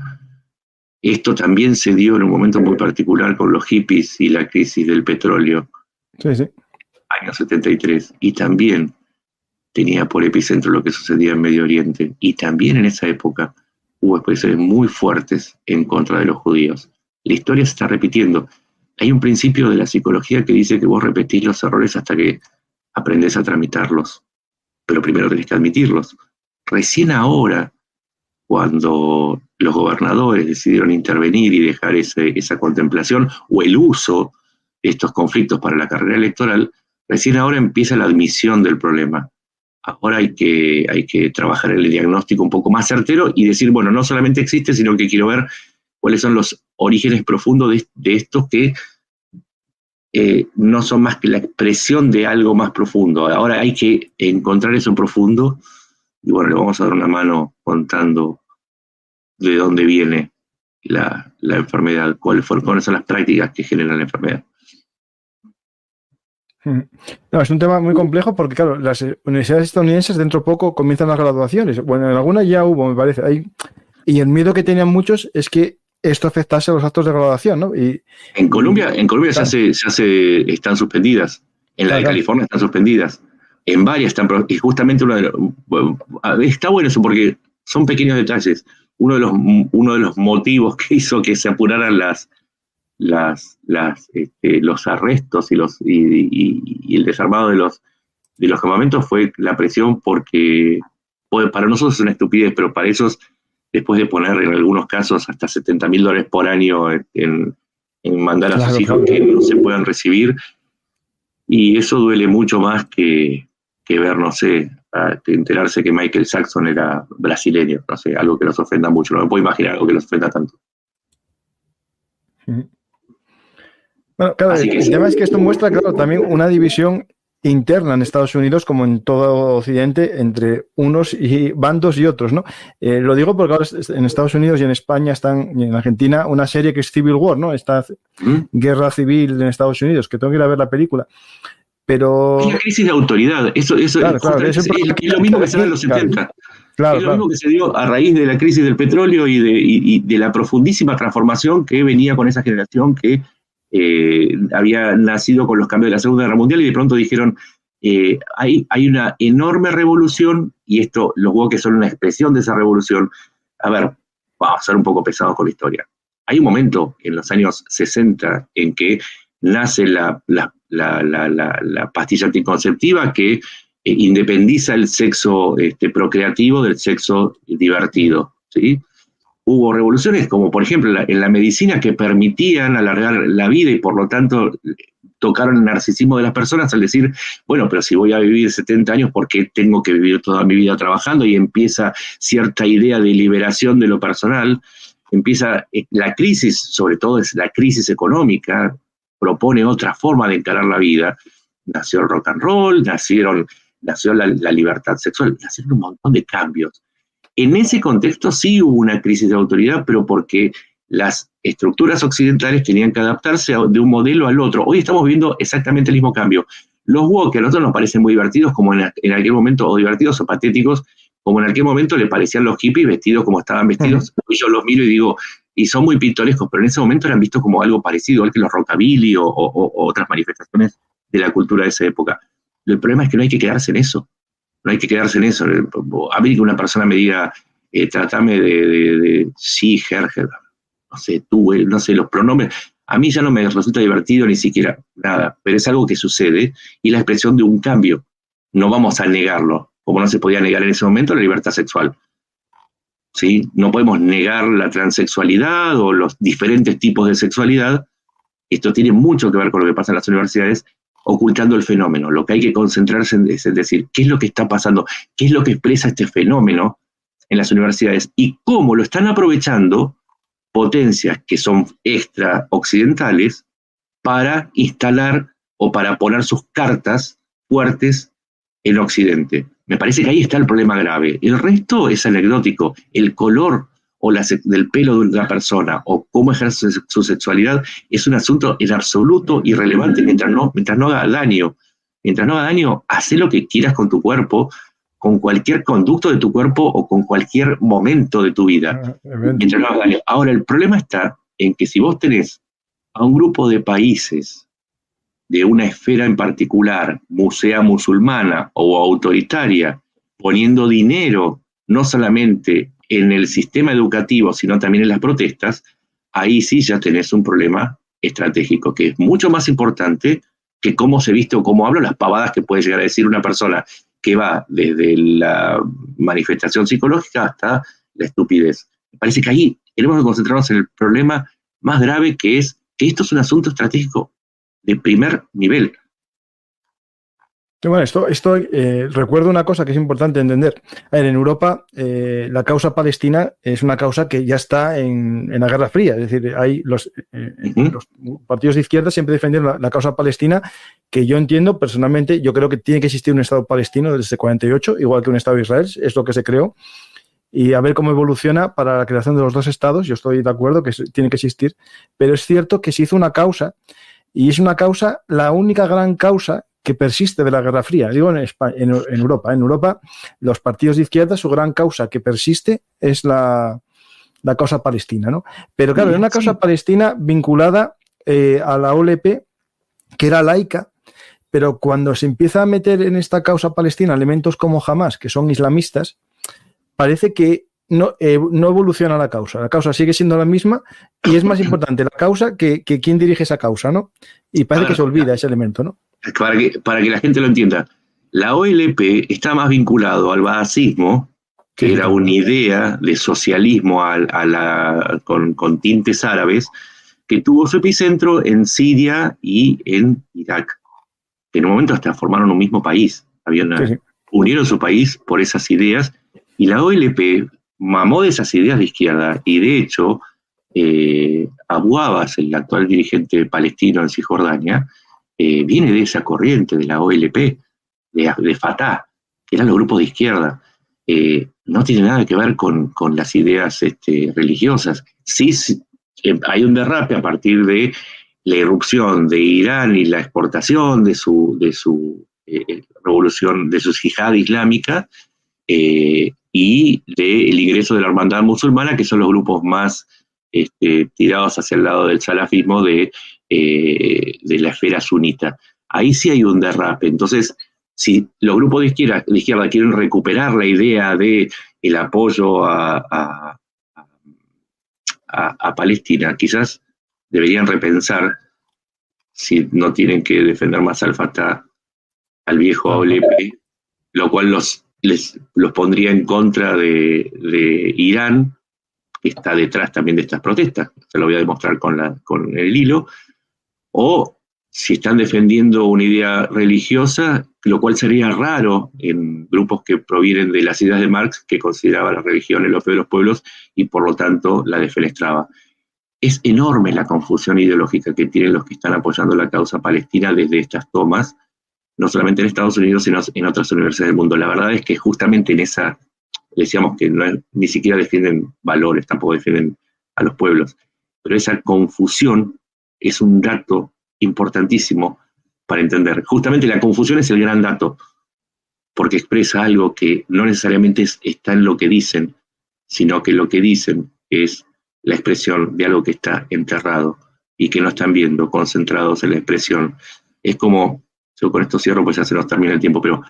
esto también se dio en un momento muy particular con los hippies y la crisis del petróleo. Sí, sí. Año 73. Y también tenía por epicentro lo que sucedía en Medio Oriente. Y también en esa época hubo expresiones muy fuertes en contra de los judíos. La historia se está repitiendo. Hay un principio de la psicología que dice que vos repetís los errores hasta que aprendés a tramitarlos. Pero primero tenés que admitirlos. Recién ahora, cuando los gobernadores decidieron intervenir y dejar esa contemplación o el uso de estos conflictos para la carrera electoral, recién ahora empieza la admisión del problema. Ahora hay que trabajar en el diagnóstico un poco más certero y decir, bueno, no solamente existe, sino que quiero ver cuáles son los orígenes profundos de estos que no son más que la expresión de algo más profundo. Ahora hay que encontrar eso profundo y bueno, le vamos a dar una mano contando de dónde viene la enfermedad, cuáles son las prácticas que generan la enfermedad. No, es un tema muy complejo porque, claro, las universidades estadounidenses dentro de poco comienzan las graduaciones. Bueno, en algunas ya hubo, me parece. Y el miedo que tenían muchos es que esto afectase a los actos de graduación, ¿no? En Colombia claro, están suspendidas. En la de California están suspendidas. En varias están, y justamente está bueno eso porque son pequeños detalles. Uno de los motivos que hizo que se apuraran los arrestos y el desarmado de los campamentos fue la presión, porque para nosotros es una estupidez, pero para ellos, después de poner en algunos casos hasta $70,000 por año en mandar a sus hijos que no se puedan recibir, y eso duele mucho más que ver, no sé, enterarse que Michael Jackson era brasileño, no sé, algo que nos ofenda mucho, no me puedo imaginar algo que nos ofenda tanto. Bueno, claro, el tema es que esto muestra, claro, también una división interna en Estados Unidos, como en todo Occidente, entre unos bandos y otros, ¿no? Lo digo porque ahora en Estados Unidos y en España y en Argentina, una serie que es Civil War, ¿no? Esta guerra civil en Estados Unidos, que tengo que ir a ver la película. Pero es la crisis de autoridad, eso es lo mismo que se da en los 70. Es lo mismo que se dio a raíz de la crisis del petróleo y de la profundísima transformación que venía con esa generación que había nacido con los cambios de la Segunda Guerra Mundial y de pronto dijeron, hay una enorme revolución, y esto, los woke son una expresión de esa revolución. A ver, vamos a ser un poco pesados con la historia. Hay un momento en los años 60 en que nace la pastilla anticonceptiva que independiza el sexo procreativo del sexo divertido, ¿sí? Hubo revoluciones como, por ejemplo, en la medicina, que permitían alargar la vida y por lo tanto tocaron el narcisismo de las personas al decir, bueno, pero si voy a vivir 70 años, ¿por qué tengo que vivir toda mi vida trabajando? Y empieza cierta idea de liberación de lo personal. Empieza la crisis, sobre todo es la crisis económica, propone otra forma de encarar la vida. Nació el rock and roll, nació la libertad sexual, nacieron un montón de cambios. En ese contexto sí hubo una crisis de autoridad, pero porque las estructuras occidentales tenían que adaptarse de un modelo al otro. Hoy estamos viendo exactamente el mismo cambio. Los woke a nosotros nos parecen muy divertidos, como en aquel momento, o divertidos o patéticos, como en aquel momento le parecían los hippies vestidos como estaban vestidos. Y yo los miro y digo, y son muy pintorescos, pero en ese momento eran vistos como algo parecido, igual que los rockabilly o otras manifestaciones de la cultura de esa época. El problema es que no hay que quedarse en eso. No hay que quedarse en eso. A mí que una persona me diga, tratame de sí, Gerger, no sé, tú, no sé, los pronombres, a mí ya no me resulta divertido ni siquiera nada, pero es algo que sucede y la expresión de un cambio. No vamos a negarlo, como no se podía negar en ese momento la libertad sexual. ¿Sí? No podemos negar la transexualidad o los diferentes tipos de sexualidad. Esto tiene mucho que ver con lo que pasa en las universidades, ocultando el fenómeno. Lo que hay que concentrarse es decir, ¿qué es lo que está pasando? ¿Qué es lo que expresa este fenómeno en las universidades? Y cómo lo están aprovechando potencias que son extra occidentales para instalar o para poner sus cartas fuertes en Occidente. Me parece que ahí está el problema grave. El resto es anecdótico. El color o del pelo de una persona o cómo ejerce su sexualidad es un asunto en absoluto irrelevante mientras no haga daño. Mientras no haga daño, haz lo que quieras con tu cuerpo, con cualquier conducto de tu cuerpo o con cualquier momento de tu vida. Mientras no haga daño. Ahora, el problema está en que si vos tenés a un grupo de países de una esfera en particular, sea musulmana o autoritaria, poniendo dinero no solamente en el sistema educativo, sino también en las protestas, ahí sí ya tenés un problema estratégico, que es mucho más importante que cómo se viste o cómo habla, las pavadas que puede llegar a decir una persona que va desde la manifestación psicológica hasta la estupidez. Me parece que ahí tenemos que concentrarnos en el problema más grave, que es que esto es un asunto estratégico de primer nivel. Bueno, recuerdo una cosa que es importante entender. A ver, en Europa la causa palestina es una causa que ya está en la Guerra Fría. Es decir, hay los partidos de izquierda siempre defendieron la causa palestina, que yo entiendo personalmente. Yo creo que tiene que existir un Estado palestino desde 48, igual que un Estado de Israel, es lo que se creó. Y a ver cómo evoluciona para la creación de los dos estados. Yo estoy de acuerdo que tiene que existir, pero es cierto que se hizo una causa, y es una causa, la única gran causa que persiste de la Guerra Fría. Digo en Europa. En Europa, los partidos de izquierda, su gran causa que persiste es la causa palestina, ¿no? Pero claro, es una causa palestina vinculada a la OLP, que era laica, pero cuando se empieza a meter en esta causa palestina elementos como Hamas, que son islamistas, parece que no evoluciona la causa. La causa sigue siendo la misma y es más importante la causa que quién dirige esa causa, ¿no? Y parece que se olvida ese elemento, ¿no? Para que la gente lo entienda, la OLP está más vinculado al baasismo, que era una idea de socialismo con tintes árabes, que tuvo su epicentro en Siria y en Irak, que en un momento hasta formaron un mismo país. Unieron su país por esas ideas, y la OLP mamó de esas ideas de izquierda, y de hecho Abu Abbas, el actual dirigente palestino en Cisjordania, viene de esa corriente de la OLP, de Fatah, que eran los grupos de izquierda. No tiene nada que ver con las ideas religiosas. Sí, hay un derrape a partir de la irrupción de Irán y la exportación de su revolución, de su yihad islámica, y del ingreso de la hermandad musulmana, que son los grupos más tirados hacia el lado del salafismo de la esfera sunita. Ahí sí hay un derrape. Entonces, si los grupos de izquierda quieren recuperar la idea de el apoyo a Palestina, quizás deberían repensar si no tienen que defender más al Fatah, al viejo AOLP, lo cual los pondría en contra de Irán, que está detrás también de estas protestas. Se lo voy a demostrar con el hilo. O si están defendiendo una idea religiosa, lo cual sería raro en grupos que provienen de las ideas de Marx, que consideraba la religión el opio de los pueblos y por lo tanto la defenestraba. Es enorme la confusión ideológica que tienen los que están apoyando la causa palestina desde estas tomas, no solamente en Estados Unidos, sino en otras universidades del mundo. La verdad es que justamente en esa, decíamos que ni siquiera defienden valores, tampoco defienden a los pueblos, pero esa confusión es un dato importantísimo para entender. Justamente la confusión es el gran dato, porque expresa algo que no necesariamente está en lo que dicen, sino que lo que dicen es la expresión de algo que está enterrado y que no están viendo, concentrados en la expresión. Es como, yo con esto cierro, pues ya se nos termina el tiempo, pero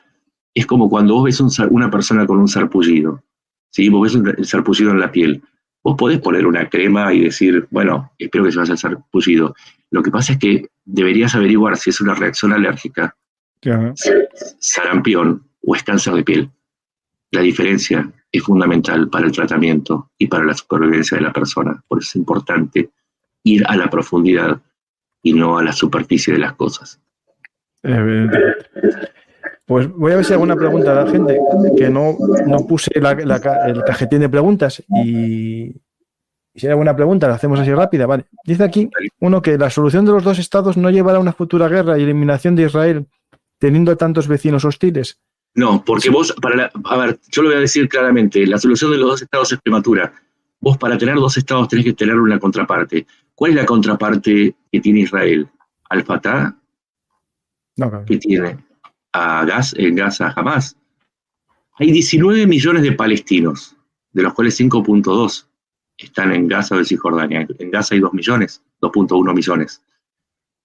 es como cuando vos ves una persona con un sarpullido, ¿sí? Vos ves el sarpullido en la piel. Vos podés poner una crema y decir, bueno, espero que se vaya el sarpullido. Lo que pasa es que deberías averiguar si es una reacción alérgica, sarampión o es cáncer de piel. La diferencia es fundamental para el tratamiento y para la supervivencia de la persona. Por eso es importante ir a la profundidad y no a la superficie de las cosas. Pues voy a ver si hago una pregunta a la gente, que no puse el cajetín de preguntas y si hay alguna pregunta la hacemos así rápida. Vale. Dice aquí uno que la solución de los dos estados no llevará a una futura guerra y eliminación de Israel teniendo tantos vecinos hostiles. No, porque vos, a ver, yo lo voy a decir claramente, la solución de los dos estados es prematura. Vos para tener dos estados tenés que tener una contraparte. ¿Cuál es la contraparte que tiene Israel? ¿Al Fatah? No, claro. ¿Qué tiene? En Gaza, Hamas. Hay 19 millones de palestinos, de los cuales 5.2 están en Gaza o en Cisjordania. En Gaza hay 2 millones, 2.1 millones.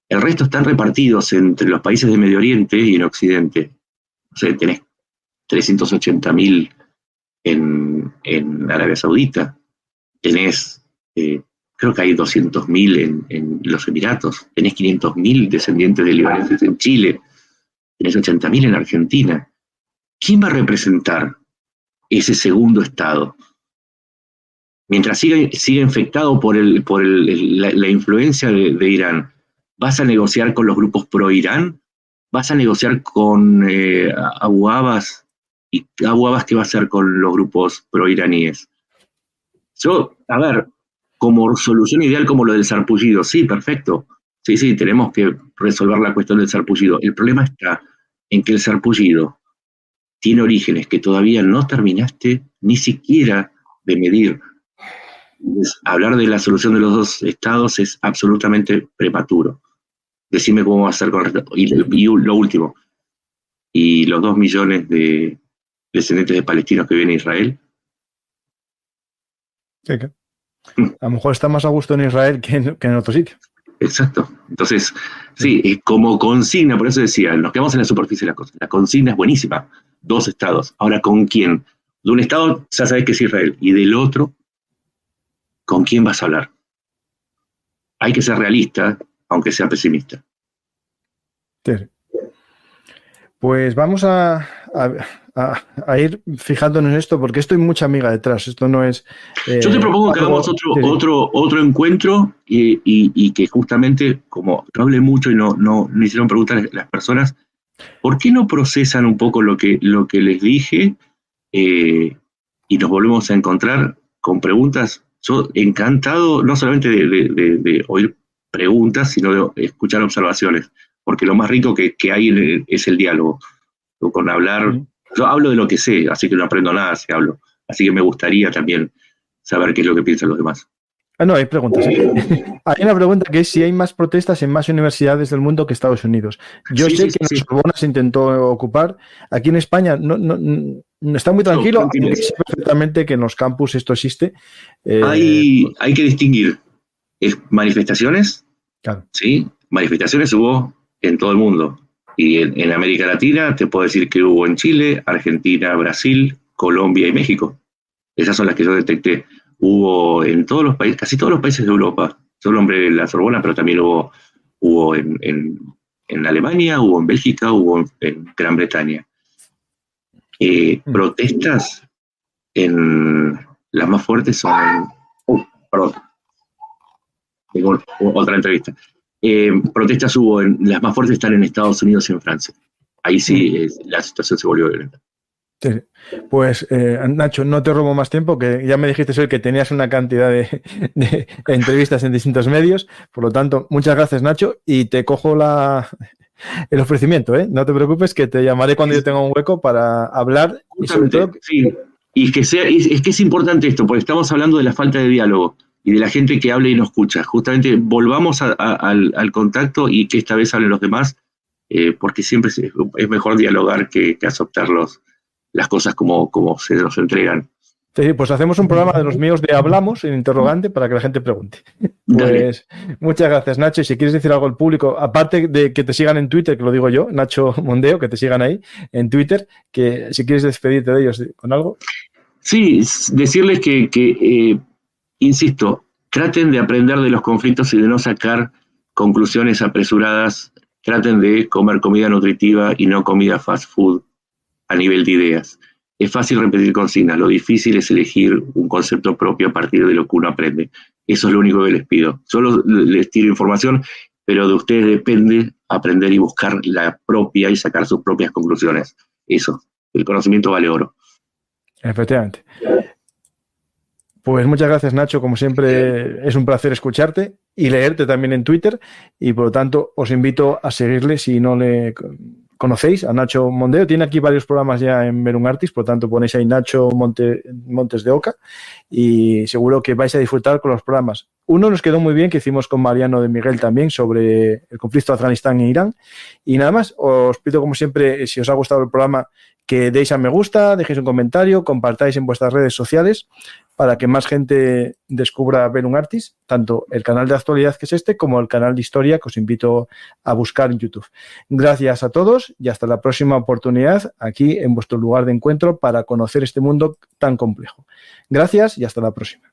El resto están repartidos entre los países de Medio Oriente y en Occidente. O sea, tenés 380.000 en Arabia Saudita, tenés, creo que hay 200.000 en los Emiratos, tenés 500.000 descendientes de libaneses en Chile, tenés 80.000 en Argentina. ¿Quién va a representar ese segundo estado? Mientras siga infectado por la influencia de Irán, ¿vas a negociar con los grupos pro-Irán? ¿Vas a negociar con Abu Abbas? ¿Y Abu Abbas qué va a hacer con los grupos pro-iraníes? Yo, a ver, como solución ideal como lo del sarpullido, sí, perfecto. Sí, tenemos que resolver la cuestión del sarpullido. El problema está en que el sarpullido tiene orígenes que todavía no terminaste ni siquiera de medir. Hablar de la solución de los dos estados es absolutamente prematuro. Decime cómo va a ser con el resto. Y lo último, ¿y los 2 millones de descendientes de palestinos que vienen a Israel? Sí, que a lo mejor está más a gusto en Israel que en otro sitio. Exacto. Entonces, sí, como consigna, por eso decía, nos quedamos en la superficie de las cosas. La consigna es buenísima. 2 estados. Ahora, ¿con quién? De un estado ya sabés que es Israel. Y del otro, ¿con quién vas a hablar? Hay que ser realista, aunque sea pesimista. Sí. Pues vamos a ir fijándonos en esto, porque esto hay mucha amiga detrás. Esto no es... Yo te propongo que hagamos otro encuentro y que justamente, como no hablé mucho y no hicieron preguntas las personas, ¿por qué no procesan un poco lo que les dije y nos volvemos a encontrar con preguntas? Yo encantado no solamente de oír preguntas, sino de escuchar observaciones, porque lo más rico que hay es el diálogo. Con hablar, yo hablo de lo que sé, así que no aprendo nada si hablo. Así que me gustaría también saber qué es lo que piensan los demás. No, hay preguntas. Hay una pregunta que es si hay más protestas en más universidades del mundo que Estados Unidos. Yo sé que en Sorbona se intentó ocupar. Aquí en España no está muy tranquilo. Sé perfectamente que en los campus esto existe. Hay que distinguir. ¿Es manifestaciones? Claro. Sí, manifestaciones hubo en todo el mundo. Y en América Latina te puedo decir que hubo en Chile, Argentina, Brasil, Colombia y México. Esas son las que yo detecté. Hubo en todos los países, casi todos los países de Europa. Yo nombré la Sorbona, pero también hubo en Alemania, hubo en Bélgica, hubo en Gran Bretaña. Protestas las más fuertes son... perdón. Tengo otra entrevista. Protestas hubo, las más fuertes están en Estados Unidos y en Francia. Ahí sí la situación se volvió violenta. Sí. Pues Nacho, no te robo más tiempo, que ya me dijiste hoy que tenías una cantidad de entrevistas en distintos medios. Por lo tanto, muchas gracias, Nacho, y te cojo el ofrecimiento, ¿eh? No te preocupes, que te llamaré cuando yo tenga un hueco para hablar. Y sobre todo... Sí, y es que es importante esto, porque estamos hablando de la falta de diálogo y de la gente que habla y no escucha. Justamente volvamos al contacto y que esta vez hablen los demás, porque siempre es mejor dialogar que aceptar las cosas como se nos entregan. Sí, pues hacemos un programa de los míos de Hablamos, en interrogante, para que la gente pregunte. Pues muchas gracias, Nacho. Y si quieres decir algo al público, aparte de que te sigan en Twitter, que lo digo yo, Nacho Mondeo, que te sigan ahí en Twitter, que si quieres despedirte de ellos con algo. Sí, decirles que insisto, traten de aprender de los conflictos y de no sacar conclusiones apresuradas. Traten de comer comida nutritiva y no comida fast food a nivel de ideas. Es fácil repetir consignas, lo difícil es elegir un concepto propio a partir de lo que uno aprende. Eso es lo único que les pido. Solo les tiro información, pero de ustedes depende aprender y buscar la propia y sacar sus propias conclusiones. Eso, el conocimiento vale oro. Efectivamente. Pues muchas gracias, Nacho. Como siempre, es un placer escucharte y leerte también en Twitter. Y por lo tanto, os invito a seguirle si no le conocéis, a Nacho Mondeo. Tiene aquí varios programas ya en Verum Artis, por lo tanto, ponéis ahí Nacho Montes de Oca y seguro que vais a disfrutar con los programas. Uno nos quedó muy bien, que hicimos con Mariano de Miguel también, sobre el conflicto de Afganistán e Irán. Y nada más, os pido como siempre, si os ha gustado el programa, que deis a me gusta, dejéis un comentario, compartáis en vuestras redes sociales para que más gente descubra Verum Artis, tanto el canal de actualidad que es este, como el canal de historia que os invito a buscar en YouTube. Gracias a todos y hasta la próxima oportunidad aquí en vuestro lugar de encuentro para conocer este mundo tan complejo. Gracias y hasta la próxima.